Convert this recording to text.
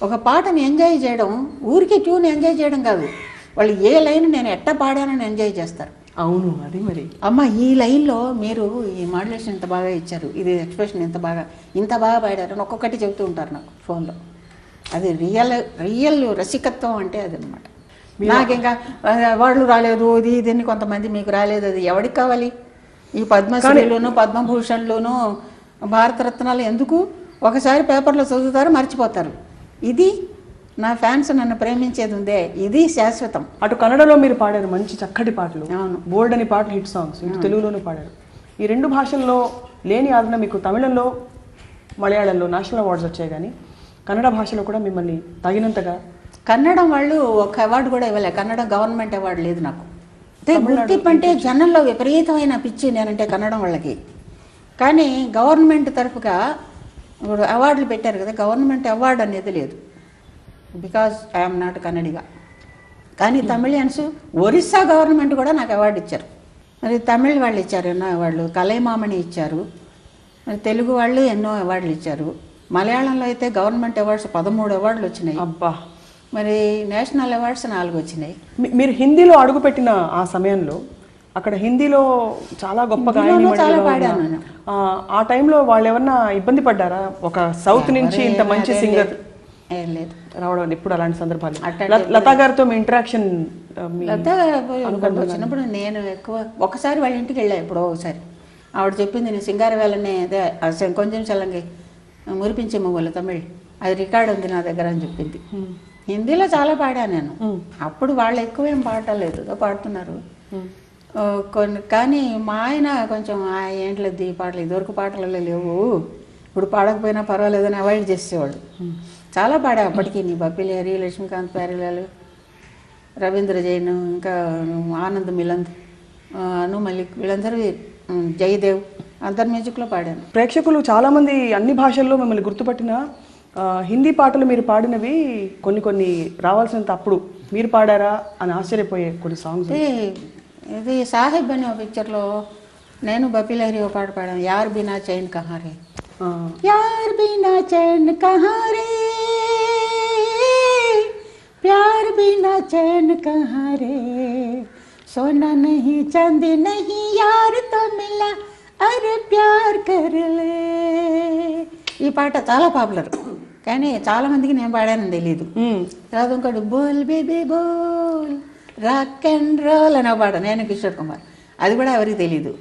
ఒక పాటని ఎంజాయ్ చేయడం ఊరికే ట్యూన్ ఎంజాయ్ చేయడం కాదు, వాళ్ళు ఏ లైన్ నేను ఎట్ట పాడానని ఎంజాయ్ చేస్తారు. అవును, అది మరి అమ్మ ఈ లైన్లో మీరు ఈ మాడ్యులేషన్ ఇంత బాగా ఇచ్చారు, ఇది ఎక్స్ప్రెషన్ ఇంత బాగా పాడారు అని ఒక్కొక్కటి చెబుతూ ఉంటారు నాకు ఫోన్లో. అది రియల్ రసికత్వం అంటే అదనమాట. నాకు ఇంకా అవార్డులు రాలేదు, దీన్ని కొంతమంది మీకు రాలేదు, అది ఎవరికి కావాలి? ఈ పద్మశ్రీలోను పద్మభూషణ్లోను భారతరత్నాలు ఎందుకు? ఒకసారి పేపర్లో చదువుతారు, మర్చిపోతారు. ఇది నా ఫ్యాన్స్ నన్ను ప్రేమించేది ఉందే, ఇది శాశ్వతం. అటు కన్నడలో మీరు పాడారు మంచి చక్కటి పాటలు, అవును, బోల్డ్ అని పాటలు, హిట్ సాంగ్స్. ఇటు తెలుగులోనూ పాడారు. ఈ రెండు భాషల్లో లేని ఆదరణ మీకు తమిళంలో మలయాళంలో నేషనల్ అవార్డ్స్ వచ్చాయి, కానీ కన్నడ భాషలో కూడా మిమ్మల్ని తగినంతగా కన్నడం వాళ్ళు ఒక అవార్డు కూడా ఇవ్వలే. కన్నడ గవర్నమెంట్ అవార్డు లేదు నాకు. గుర్తింపు అంటే జనంలో విపరీతమైన పిచ్చి నేనంటే కన్నడం వాళ్ళకి. కానీ గవర్నమెంట్ తరఫుగా అవార్డులు పెట్టారు కదా, గవర్నమెంట్ అవార్డు అనేది లేదు, బికాజ్ ఐఎమ్ నాట్ కన్నడిగా. కానీ తమిళియన్స్, ఒరిస్సా గవర్నమెంట్ కూడా నాకు అవార్డు ఇచ్చారు. మరి తమిళ్ వాళ్ళు ఇచ్చారు ఎన్నో అవార్డులు, కలైమామణి ఇచ్చారు. మరి తెలుగు వాళ్ళు ఎన్నో అవార్డులు ఇచ్చారు. మలయాళంలో అయితే గవర్నమెంట్ అవార్డ్స్ 13 అవార్డులు వచ్చినాయి. అబ్బా. మరి నేషనల్ అవార్డ్స్ 4 వచ్చినాయి. మీరు హిందీలో అడుగుపెట్టిన ఆ సమయంలో అక్కడ హిందీలో చాలా గొప్ప గాయని, ఆ టైంలో వాళ్ళు ఏమన్నా ఇబ్బంది పడ్డారా? ఒక సౌత్ నుంచి ఇంత మంచి సింగర్ లేదు రావడం, ఎప్పుడు అలాంటి సందర్భాలు? లతా గారితో మీ ఇంటరాక్షన్? లతా వచ్చినప్పుడు నేను ఎక్కువ ఒకసారి వాళ్ళ ఇంటికి వెళ్ళా, ఎప్పుడో ఒకసారి. ఆవిడ చెప్పింది, నేను సింగారవేళనే అదే కొంచెం చల్లంగి మురిపించే మొగలు తమిళ్, అది రికార్డు ఉంది నా దగ్గర అని చెప్పింది. హిందీలో చాలా పాడాను నేను. అప్పుడు వాళ్ళు ఎక్కువ ఏం పాడలేదు, పాడుతున్నారు కొన్ని. కానీ మా ఆయన కొంచెం ఏంట్లేదు ఈ పాటలు, ఇదివరకు పాటలలో లేవు, ఇప్పుడు పాడకపోయినా పర్వాలేదని అవాయిడ్ చేసేవాడు. చాలా పాడా అప్పటికి. నీ బప్పిలేరి, లక్ష్మీకాంత్ ప్యారిలాలు, రవీంద్ర జైన్, ఇంకా ఆనంద్ మిలంద్, అను మల్లిక్, వీళ్ళందరూ, జయదేవ్, అందరి మ్యూజిక్లో పాడాను. ప్రేక్షకులు చాలామంది అన్ని భాషల్లో మిమ్మల్ని గుర్తుపట్టిన హిందీ పాటలు మీరు పాడినవి కొన్ని రావాల్సినంత అప్పుడు మీరు పాడారా అని ఆశ్చర్యపోయే కొన్ని సాంగ్స్. ఇది సాహిబ్ అనే పిక్చర్లో నేను బప్పిలేరి ఒక పాట పాడాను, యార్ బినా చైన్ కహారే, యార్ బినా చైన్ కహారే, ప్యార్ బినా చైన్ కహారే, సోనా నహీ చాందీ నహీ యార్ తో మిలా అరే ప్యార్ కర్లే. ఈ పాట చాలా పాపులర్, కానీ చాలామందికి నేను పాడానని తెలీదు. తర్వాత ఇంకోటి Bol baby Bol rock and roll అనే పాట, నేను కిషోర్ కుమార్, అది కూడా ఎవరికి తెలీదు.